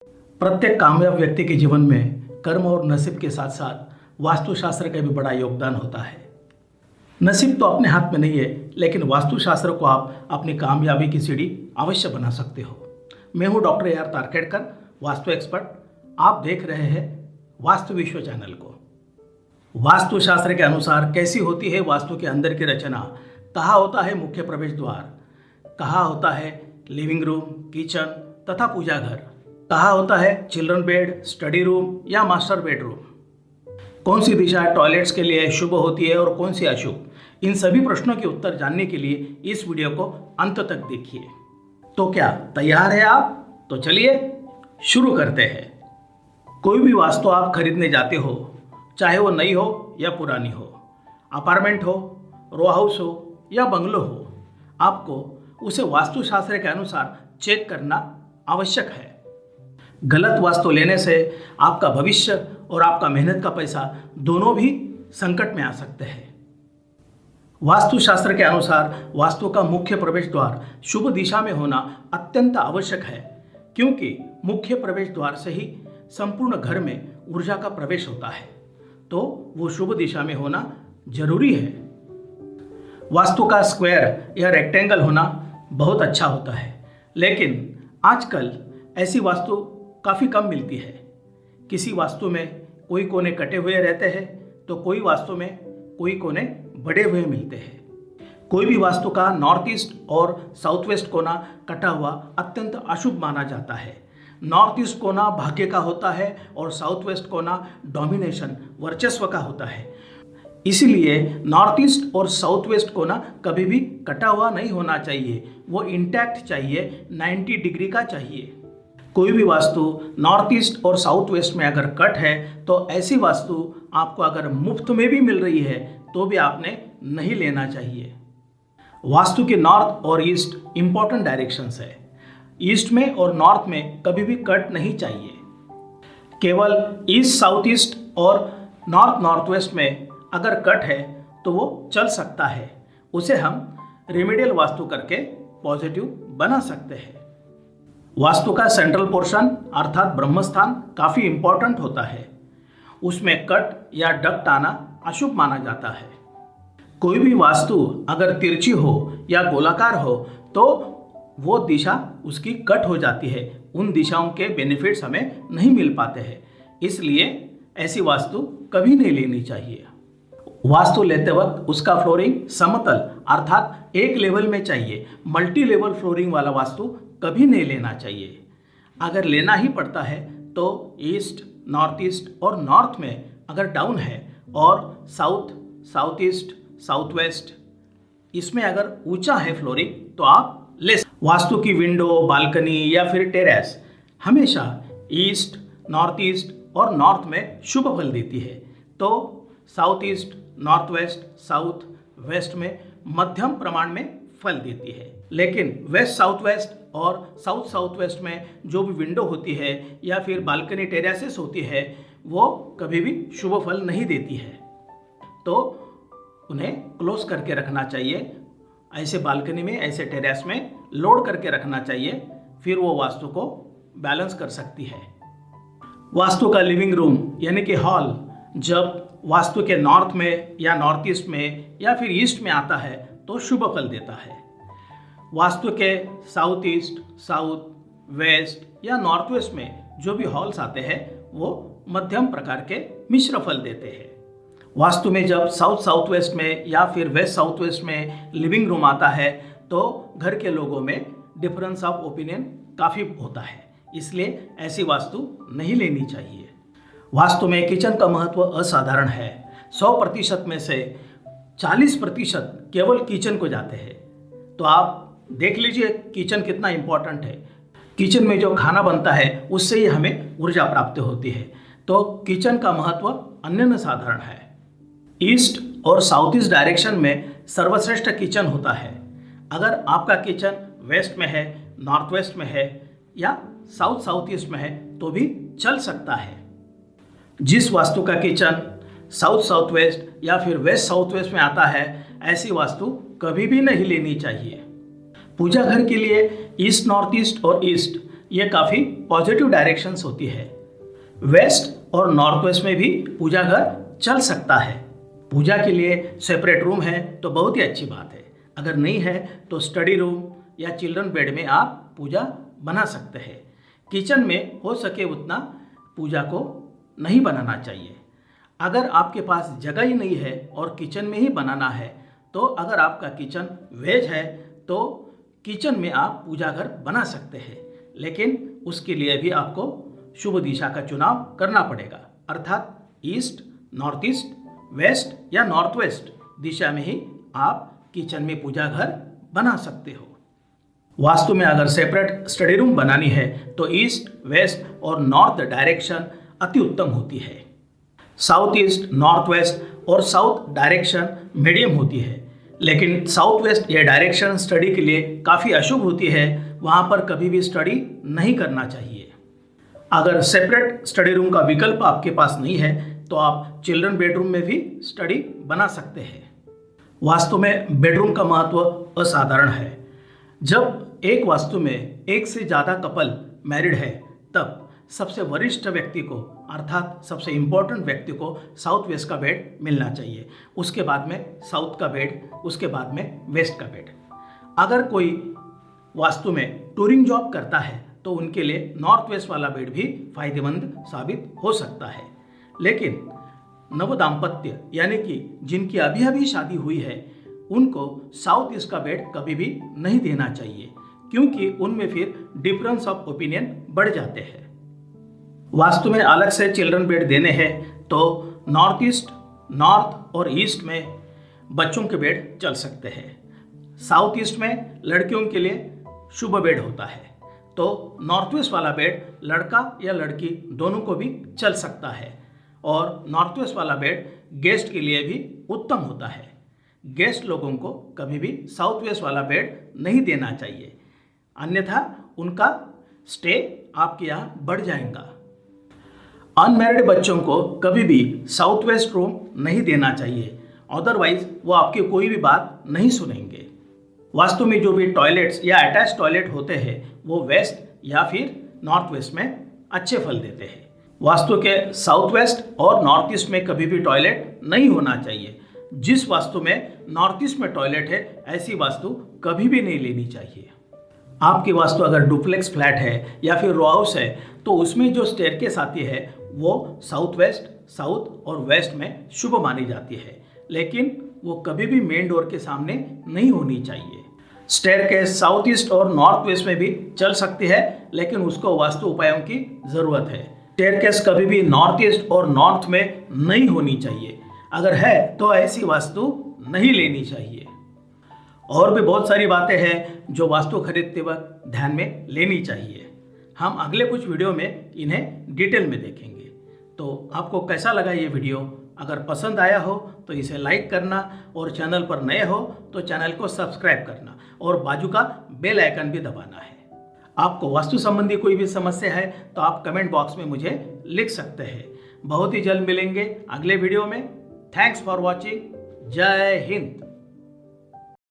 प्रत्येक कामयाब व्यक्ति के जीवन में कर्म और नसीब के साथ साथ वास्तुशास्त्र का भी बड़ा योगदान होता है। नसीब तो अपने हाथ में नहीं है, लेकिन वास्तुशास्त्र को आप अपनी कामयाबी की सीढ़ी अवश्य बना सकते हो। मैं हूं डॉक्टर AR तारखेड़कर, वास्तु एक्सपर्ट। आप देख रहे हैं वास्तु विश्व चैनल को। वास्तुशास्त्र के अनुसार कैसी होती है वास्तु के अंदर की रचना, कहाँ होता है मुख्य प्रवेश द्वार, कहाँ होता है लिविंग रूम, किचन तथा पूजा घर, कहाँ होता है चिल्ड्रन बेड, स्टडी रूम या मास्टर बेडरूम, कौन सी दिशा टॉयलेट्स के लिए शुभ होती है और कौन सी अशुभ, इन सभी प्रश्नों के उत्तर जानने के लिए इस वीडियो को अंत तक देखिए। तो क्या तैयार है आप? तो चलिए शुरू करते हैं। कोई भी वास्तु आप खरीदने जाते हो, चाहे वो नई हो या पुरानी हो, अपार्टमेंट हो, रो हाउस हो या बंगलो हो, आपको उसे वास्तुशास्त्र के अनुसार चेक करना आवश्यक है। गलत वास्तु लेने से आपका भविष्य और आपका मेहनत का पैसा दोनों भी संकट में आ सकते हैं। वास्तुशास्त्र के अनुसार वास्तु का मुख्य प्रवेश द्वार शुभ दिशा में होना अत्यंत आवश्यक है, क्योंकि मुख्य प्रवेश द्वार से ही संपूर्ण घर में ऊर्जा का प्रवेश होता है, तो वो शुभ दिशा में होना जरूरी है। वास्तु का स्क्वायर या रेक्टेंगल होना बहुत अच्छा होता है, लेकिन आजकल ऐसी वास्तु काफ़ी कम मिलती है। किसी वास्तु में कोई कोने कटे हुए रहते हैं, तो कोई वास्तु में कोई कोने बड़े हुए मिलते हैं। कोई भी वास्तु का नॉर्थ ईस्ट और साउथ वेस्ट कोना कटा हुआ अत्यंत अशुभ माना जाता है। नॉर्थ ईस्ट कोना भाग्य का होता है और साउथ वेस्ट कोना डोमिनेशन, वर्चस्व का होता है। इसीलिए नॉर्थ ईस्ट और साउथ वेस्ट कोना कभी भी कटा हुआ नहीं होना चाहिए, वो इंटैक्ट चाहिए, 90 डिग्री का चाहिए। कोई भी वास्तु नॉर्थ ईस्ट और साउथ वेस्ट में अगर कट है, तो ऐसी वास्तु आपको अगर मुफ्त में भी मिल रही है तो भी आपने नहीं लेना चाहिए। वास्तु के नॉर्थ और ईस्ट इंपॉर्टेंट डायरेक्शंस है। ईस्ट में और नॉर्थ में कभी भी कट नहीं चाहिए। केवल ईस्ट साउथ ईस्ट और नॉर्थ नॉर्थ वेस्ट में अगर कट है तो वो चल सकता है, उसे हम रेमेडियल वास्तु करके पॉजिटिव बना सकते हैं। वास्तु का सेंट्रल पोर्शन अर्थात ब्रह्मस्थान काफ़ी इंपॉर्टेंट होता है। उसमें कट या डक्ट आना अशुभ माना जाता है। कोई भी वास्तु अगर तिरछी हो या गोलाकार हो तो वो दिशा उसकी कट हो जाती है, उन दिशाओं के बेनिफिट्स हमें नहीं मिल पाते हैं। इसलिए ऐसी वास्तु कभी नहीं लेनी चाहिए। वास्तु लेते वक्त उसका फ्लोरिंग समतल अर्थात एक लेवल में चाहिए। मल्टी लेवल फ्लोरिंग वाला वास्तु कभी नहीं लेना चाहिए। अगर लेना ही पड़ता है तो ईस्ट, नॉर्थ ईस्ट और नॉर्थ में अगर डाउन है और south, south east, south west इसमें अगर ऊंचा है फ्लोरिंग तो आप ले। वास्तु की विंडो, बालकनी या फिर टेरेस हमेशा ईस्ट, नॉर्थ ईस्ट और नॉर्थ में शुभ फल देती है, तो south east, north west, south west में मध्यम प्रमाण में फल देती है। लेकिन वेस्ट साउथ वेस्ट और साउथ साउथ वेस्ट में जो भी विंडो होती है या फिर बालकनी टेरेसेस होती है, वो कभी भी शुभ फल नहीं देती है, तो उन्हें क्लोज करके रखना चाहिए। ऐसे बालकनी में, ऐसे टेरेस में लोड करके रखना चाहिए, फिर वो वास्तु को बैलेंस कर सकती है। वास्तु का लिविंग रूम यानी कि हॉल जब वास्तु के नॉर्थ में या नॉर्थ ईस्ट में या फिर ईस्ट में आता है तो शुभ फल देता है। वास्तु के साउथ ईस्ट, साउथ वेस्ट या नॉर्थ वेस्ट में जो भी हॉल्स आते हैं वो मध्यम प्रकार के मिश्र फल देते हैं। वास्तु में जब साउथ साउथ वेस्ट में या फिर वेस्ट साउथ वेस्ट में लिविंग रूम आता है तो घर के लोगों में डिफरेंस ऑफ ओपिनियन काफ़ी होता है, इसलिए ऐसी वास्तु नहीं लेनी चाहिए। वास्तु में किचन का महत्व असाधारण है। 100% में से 40% केवल किचन को जाते हैं, तो आप देख लीजिए किचन कितना इम्पोर्टेंट है। किचन में जो खाना बनता है उससे ही हमें ऊर्जा प्राप्त होती है, तो किचन का महत्व अन्य साधारण है। ईस्ट और साउथ ईस्ट डायरेक्शन में सर्वश्रेष्ठ किचन होता है। अगर आपका किचन वेस्ट में है, नॉर्थ वेस्ट में है या साउथ साउथ ईस्ट में है तो भी चल सकता है। जिस वास्तु का किचन साउथ साउथ वेस्ट या फिर वेस्ट साउथ वेस्ट में आता है, ऐसी वास्तु कभी भी नहीं लेनी चाहिए। पूजा घर के लिए ईस्ट नॉर्थ ईस्ट और ईस्ट ये काफ़ी पॉजिटिव डायरेक्शंस होती है। वेस्ट और नॉर्थ वेस्ट में भी पूजा घर चल सकता है। पूजा के लिए सेपरेट रूम है तो बहुत ही अच्छी बात है। अगर नहीं है तो स्टडी रूम या चिल्ड्रन बेड में आप पूजा बना सकते हैं। किचन में हो सके उतना पूजा को नहीं बनाना चाहिए। अगर आपके पास जगह ही नहीं है और किचन में ही बनाना है तो अगर आपका किचन वेज है तो किचन में आप पूजा घर बना सकते हैं, लेकिन उसके लिए भी आपको शुभ दिशा का चुनाव करना पड़ेगा, अर्थात ईस्ट, नॉर्थ ईस्ट, वेस्ट या नॉर्थ वेस्ट दिशा में ही आप किचन में पूजा घर बना सकते हो। वास्तु में अगर सेपरेट स्टडी रूम बनानी है तो ईस्ट, वेस्ट और नॉर्थ डायरेक्शन अति उत्तम होती है। साउथ ईस्ट, नॉर्थ वेस्ट और साउथ डायरेक्शन मीडियम होती है, लेकिन साउथ वेस्ट ये डायरेक्शन स्टडी के लिए काफ़ी अशुभ होती है। वहाँ पर कभी भी स्टडी नहीं करना चाहिए। अगर सेपरेट स्टडी रूम का विकल्प आपके पास नहीं है तो आप चिल्ड्रन बेडरूम में भी स्टडी बना सकते हैं। वास्तु में बेडरूम का महत्व असाधारण है। जब एक वास्तु में एक से ज़्यादा कपल मैरिड है तब सबसे वरिष्ठ व्यक्ति को, अर्थात सबसे इम्पोर्टेंट व्यक्ति को साउथ वेस्ट का बेड मिलना चाहिए, उसके बाद में साउथ का बेड, उसके बाद में वेस्ट का बेड। अगर कोई वास्तु में टूरिंग जॉब करता है तो उनके लिए नॉर्थ वेस्ट वाला बेड भी फायदेमंद साबित हो सकता है। लेकिन नवदाम्पत्य यानी कि जिनकी अभी अभी शादी हुई है उनको साउथ ईस्ट का बेड कभी भी नहीं देना चाहिए, क्योंकि उनमें फिर डिफरेंस ऑफ ओपिनियन बढ़ जाते हैं। वास्तु में अलग से चिल्ड्रन बेड देने हैं तो नॉर्थ ईस्ट, नॉर्थ और ईस्ट में बच्चों के बेड चल सकते हैं। साउथ ईस्ट में लड़कियों के लिए शुभ बेड होता है तो नॉर्थ वेस्ट वाला बेड लड़का या लड़की दोनों को भी चल सकता है, और नॉर्थ वेस्ट वाला बेड गेस्ट के लिए भी उत्तम होता है। गेस्ट लोगों को कभी भी साउथ वेस्ट वाला बेड नहीं देना चाहिए, अन्यथा उनका स्टे आपके यहाँ बढ़ जाएगा। अनमैरिड बच्चों को कभी भी साउथ वेस्ट रूम नहीं देना चाहिए, अदरवाइज वो आपकी कोई भी बात नहीं सुनेंगे। वास्तु में जो भी टॉयलेट्स या अटैच टॉयलेट होते हैं वो वेस्ट या फिर नॉर्थ वेस्ट में अच्छे फल देते हैं। वास्तु के साउथ वेस्ट और नॉर्थ ईस्ट में कभी भी टॉयलेट नहीं होना चाहिए। जिस वास्तु में नॉर्थ ईस्ट में टॉयलेट है ऐसी वास्तु कभी भी नहीं लेनी चाहिए। आपकी वास्तु अगर डुप्लेक्स फ्लैट है या फिर रो हाउस है तो उसमें जो स्टेयरकेस आती है वो साउथ वेस्ट, साउथ और वेस्ट में शुभ मानी जाती है, लेकिन वो कभी भी मेन डोर के सामने नहीं होनी चाहिए। स्टेयरकेस साउथ ईस्ट और नॉर्थ वेस्ट में भी चल सकती है, लेकिन उसको वास्तु उपायों की ज़रूरत है। स्टेयरकेस कभी भी नॉर्थ ईस्ट और नॉर्थ में नहीं होनी चाहिए। अगर है तो ऐसी वास्तु नहीं लेनी चाहिए। और भी बहुत सारी बातें हैं जो वास्तु खरीदते वक्त ध्यान में लेनी चाहिए। हम अगले कुछ वीडियो में इन्हें डिटेल में देखेंगे। तो आपको कैसा लगा ये वीडियो? अगर पसंद आया हो तो इसे लाइक करना, और चैनल पर नए हो तो चैनल को सब्सक्राइब करना और बाजू का बेल आइकन भी दबाना है। आपको वास्तु संबंधी कोई भी समस्या है तो आप कमेंट बॉक्स में मुझे लिख सकते हैं। बहुत ही जल्द मिलेंगे अगले वीडियो में। Thanks for watching. जय हिंद।